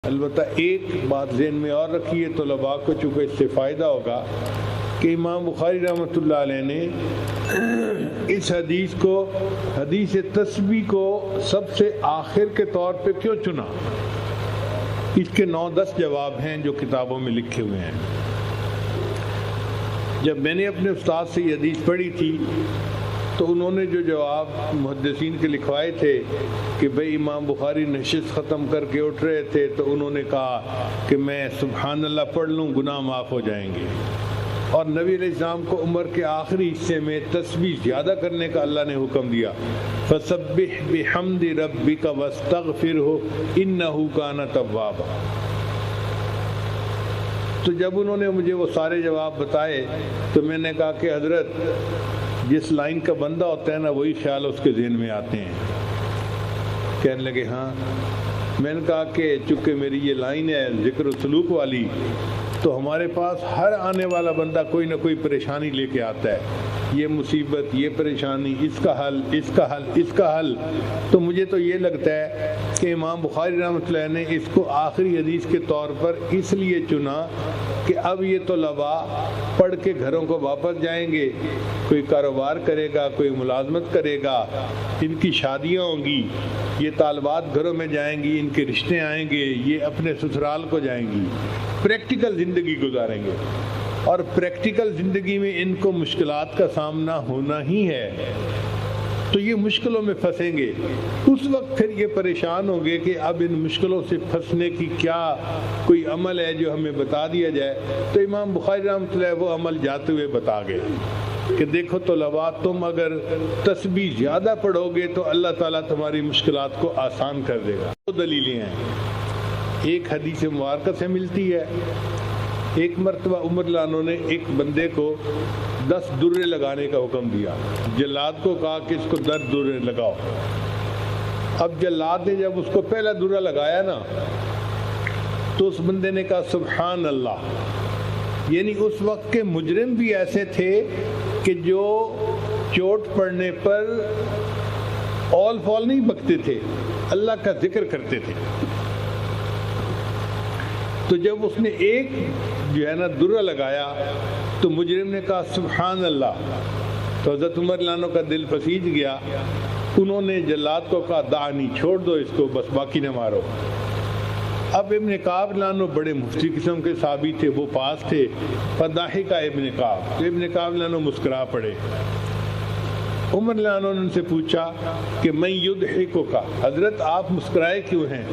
البتہ ایک بات ذہن میں اور رکھیے طلباء کو، چونکہ اس سے فائدہ ہوگا، کہ امام بخاری رحمۃ اللہ علیہ نے اس حدیث کو، حدیث تسبیح کو سب سے آخر کے طور پہ کیوں چنا؟ اس کے 9-10 جواب ہیں جو کتابوں میں لکھے ہوئے ہیں۔ جب میں نے اپنے استاد سے یہ حدیث پڑھی تھی تو انہوں نے جو جواب محدثین کے لکھوائے تھے کہ بھئی امام بخاری نشست ختم کر کے اٹھ رہے تھے تو انہوں نے کہا کہ میں سبحان اللہ پڑھ لوں گناہ معاف ہو جائیں گے، اور نبی علیہ السلام کو عمر کے آخری حصے میں تسبیح زیادہ کرنے کا اللہ نے حکم دیا، فسبح بحمد ربک واستغفرہ انہ کان توابا۔ تو جب انہوں نے مجھے وہ سارے جواب بتائے تو میں نے کہا کہ حضرت جس لائن کا بندہ ہوتا ہے نا وہی خیال اس کے ذہن میں آتے ہیں۔ کہنے لگے ہاں۔ میں نے کہا کہ چونکہ میری یہ لائن ہے ذکر و سلوک والی، تو ہمارے پاس ہر آنے والا بندہ کوئی نہ کوئی پریشانی لے کے آتا ہے، یہ مصیبت، یہ پریشانی، اس کا حل، اس کا حل، اس کا حل۔ تو مجھے تو یہ لگتا ہے کہ امام بخاری رحمۃ اللہ نے اس کو آخری حدیث کے طور پر اس لیے چنا کہ اب یہ طلباء پڑھ کے گھروں کو واپس جائیں گے، کوئی کاروبار کرے گا، کوئی ملازمت کرے گا، ان کی شادیاں ہوں گی، یہ طالبات گھروں میں جائیں گی، ان کے رشتے آئیں گے، یہ اپنے سسرال کو جائیں گی، پریکٹیکل زندگی گزاریں گے، اور پریکٹیکل زندگی میں ان کو مشکلات کا سامنا ہونا ہی ہے، تو یہ مشکلوں میں پھنسیں گے۔ اس وقت پھر یہ پریشان ہوں گے کہ اب ان مشکلوں سے پھنسنے کی کیا کوئی عمل ہے جو ہمیں بتا دیا جائے۔ تو امام بخاری رحمۃ اللہ وہ عمل جاتے ہوئے بتا گئے کہ دیکھو طلباء، تم اگر تسبیح زیادہ پڑھو گے تو اللہ تعالیٰ تمہاری مشکلات کو آسان کر دے گا۔ دو دلیلیں ہیں، ایک حدیث مبارکہ سے ملتی ہے، ایک مرتبہ عمر اللہ عنہ نے ایک بندے کو 10 درے لگانے کا حکم دیا، جلاد کو کہا کہ اس کو 10 درے لگاؤ۔ اب جلاد نے جب اس کو پہلا درہ لگایا نا تو اس بندے نے کہا سبحان اللہ، یعنی اس وقت کے مجرم بھی ایسے تھے کہ جو چوٹ پڑنے پر اول فال نہیں بکتے تھے، اللہ کا ذکر کرتے تھے۔ تو جب اس نے ایک جو ہے نا درہ لگایا تو مجرم نے کہا سبحان اللہ، تو حضرت عمر عنہ کا دل پسیج گیا۔ انہوں نے جلاد کو کہا دعنی، چھوڑ دو اس کو، بس باقی نہ مارو۔ اب ابن کعب عنہ بڑے مفتی قسم کے صحابی تھے، وہ پاس تھے، فضاحکہ ابن کعب، تو ابن کعب عنہ مسکرا پڑے۔ عمر عنہ نے ان سے پوچھا کہ من یضحکک، حضرت آپ مسکرائے کیوں ہیں؟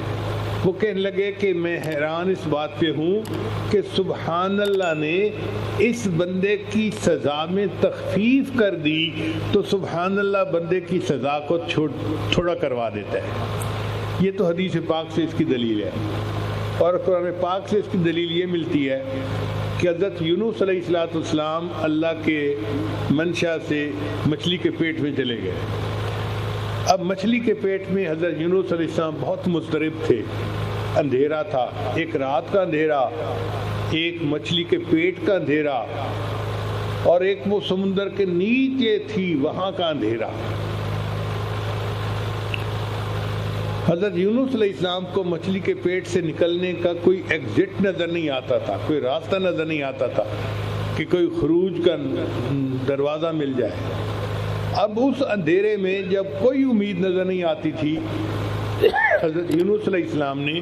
وہ کہنے لگے کہ میں حیران اس بات پہ ہوں کہ سبحان اللہ نے اس بندے کی سزا میں تخفیف کر دی تو سبحان اللہ بندے کی سزا کو تھوڑا کروا دیتا ہے۔ یہ تو حدیث پاک سے اس کی دلیل ہے، اور قرآن پاک سے اس کی دلیل یہ ملتی ہے کہ حضرت یونس علیہ السلام اللہ کے منشا سے مچھلی کے پیٹ میں چلے گئے۔ اب مچھلی کے پیٹ میں حضرت یونس علیہ السلام بہت مضطرب تھے، اندھیرا تھا، ایک رات کا اندھیرا، ایک مچھلی کے پیٹ کا اندھیرا، اور ایک وہ سمندر کے نیچے تھی وہاں کا اندھیرا۔ حضرت یونس علیہ السلام کو مچھلی کے پیٹ سے نکلنے کا کوئی ایگزٹ نظر نہیں آتا تھا، کوئی راستہ نظر نہیں آتا تھا کہ کوئی خروج کا دروازہ مل جائے۔ اب اس اندھیرے میں جب کوئی امید نظر نہیں آتی تھی، حضرت یونس علیہ السلام نے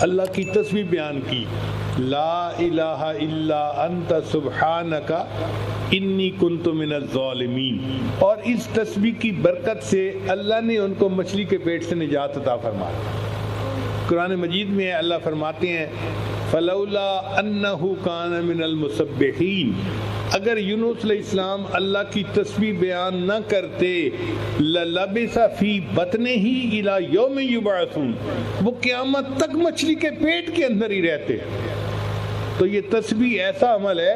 اللہ کی تسبیح بیان کی، لا الہ الا انت سبحانک انی کنت من الظالمین، اور اس تسبیح کی برکت سے اللہ نے ان کو مچھلی کے پیٹ سے نجات عطا فرمائی۔ قرآن مجید میں اللہ فرماتے ہیں فلولا انہ کان من المسبحین، اگر یونس علیہ السلام اللہ کی تسبیح بیان نہ کرتے، للبث فی بطنہ الی یوم یبعثون، وہ قیامت تک مچھلی کے پیٹ کے اندر ہی رہتے۔ تو یہ تسبیح ایسا عمل ہے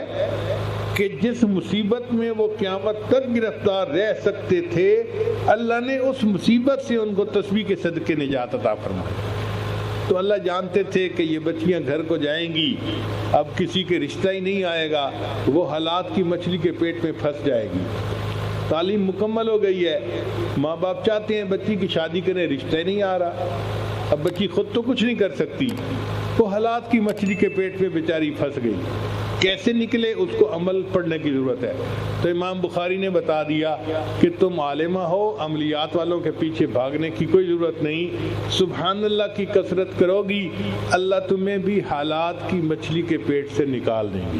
کہ جس مصیبت میں وہ قیامت تک گرفتار رہ سکتے تھے، اللہ نے اس مصیبت سے ان کو تسبیح کے صدقے نجات عطا فرمائی۔ تو اللہ جانتے تھے کہ یہ بچیاں گھر کو جائیں گی، اب کسی کے رشتہ ہی نہیں آئے گا، وہ حالات کی مچھلی کے پیٹ میں پھنس جائے گی۔ تعلیم مکمل ہو گئی ہے، ماں باپ چاہتے ہیں بچی کی شادی کریں، رشتہ ہی نہیں آ رہا، اب بچی خود تو کچھ نہیں کر سکتی، وہ حالات کی مچھلی کے پیٹ میں بیچاری پھنس گئی، کیسے نکلے اس کو عمل پڑھنے کی ضرورت ہے۔ تو امام بخاری نے بتا دیا کہ تم عالمہ ہو، عملیات والوں کے پیچھے بھاگنے کی کوئی ضرورت نہیں، سبحان اللہ کی کثرت کرو گی، اللہ تمہیں بھی حالات کی مچھلی کے پیٹ سے نکال دیں گے۔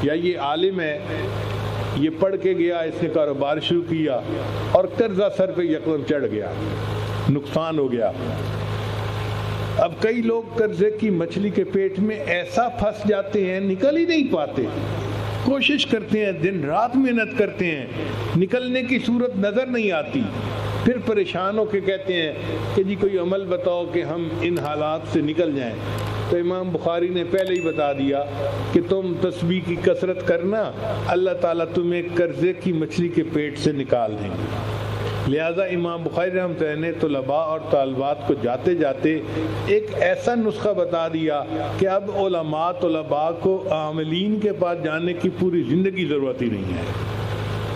یا یہ عالم ہے، یہ پڑھ کے گیا، اس نے کاروبار شروع کیا اور قرضہ سر پہ یکدم چڑھ گیا، نقصان ہو گیا۔ اب کئی لوگ قرضے کی مچھلی کے پیٹ میں ایسا پھنس جاتے ہیں، نکل ہی نہیں پاتے، کوشش کرتے ہیں، دن رات محنت کرتے ہیں، نکلنے کی صورت نظر نہیں آتی، پھر پریشان ہو کے کہتے ہیں کہ جی کوئی عمل بتاؤ کہ ہم ان حالات سے نکل جائیں۔ تو امام بخاری نے پہلے ہی بتا دیا کہ تم تسبیح کی کثرت کرنا، اللہ تعالیٰ تمہیں قرضے کی مچھلی کے پیٹ سے نکال دیں گے۔ لہٰذا امام بخاری رحمۃ اللہ نے طلباء اور طالبات کو جاتے جاتے ایک ایسا نسخہ بتا دیا کہ اب علماء طلباء کو عاملین کے پاس جانے کی پوری زندگی ضرورت ہی نہیں ہے۔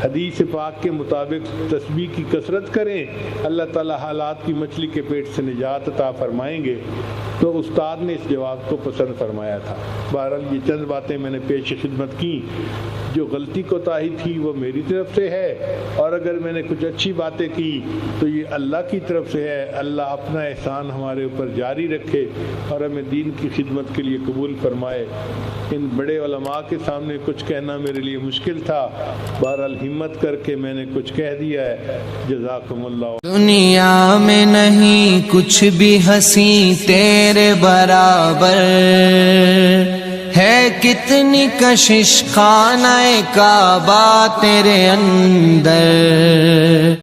حدیث پاک کے مطابق تسبیح کی کثرت کریں، اللہ تعالیٰ حالات کی مچھلی کے پیٹ سے نجات عطا فرمائیں گے۔ تو استاد نے اس جواب کو پسند فرمایا تھا۔ بہرحال یہ چند باتیں میں نے پیش خدمت کی، جو غلطی کوتاہی تھی وہ میری طرف سے ہے، اور اگر میں نے کچھ اچھی باتیں کی تو یہ اللہ کی طرف سے ہے۔ اللہ اپنا احسان ہمارے اوپر جاری رکھے اور ہمیں دین کی خدمت کے لیے قبول فرمائے۔ ان بڑے علماء کے سامنے کچھ کہنا میرے لیے مشکل تھا، بہرحال ہمت کر کے میں نے کچھ کہہ دیا ہے۔ جزاکم اللہ۔ دنیا میں نہیں کچھ بھی ہنسی تیرے برابر، ہے کتنی کشش خانہ کعبہ تیرے اندر۔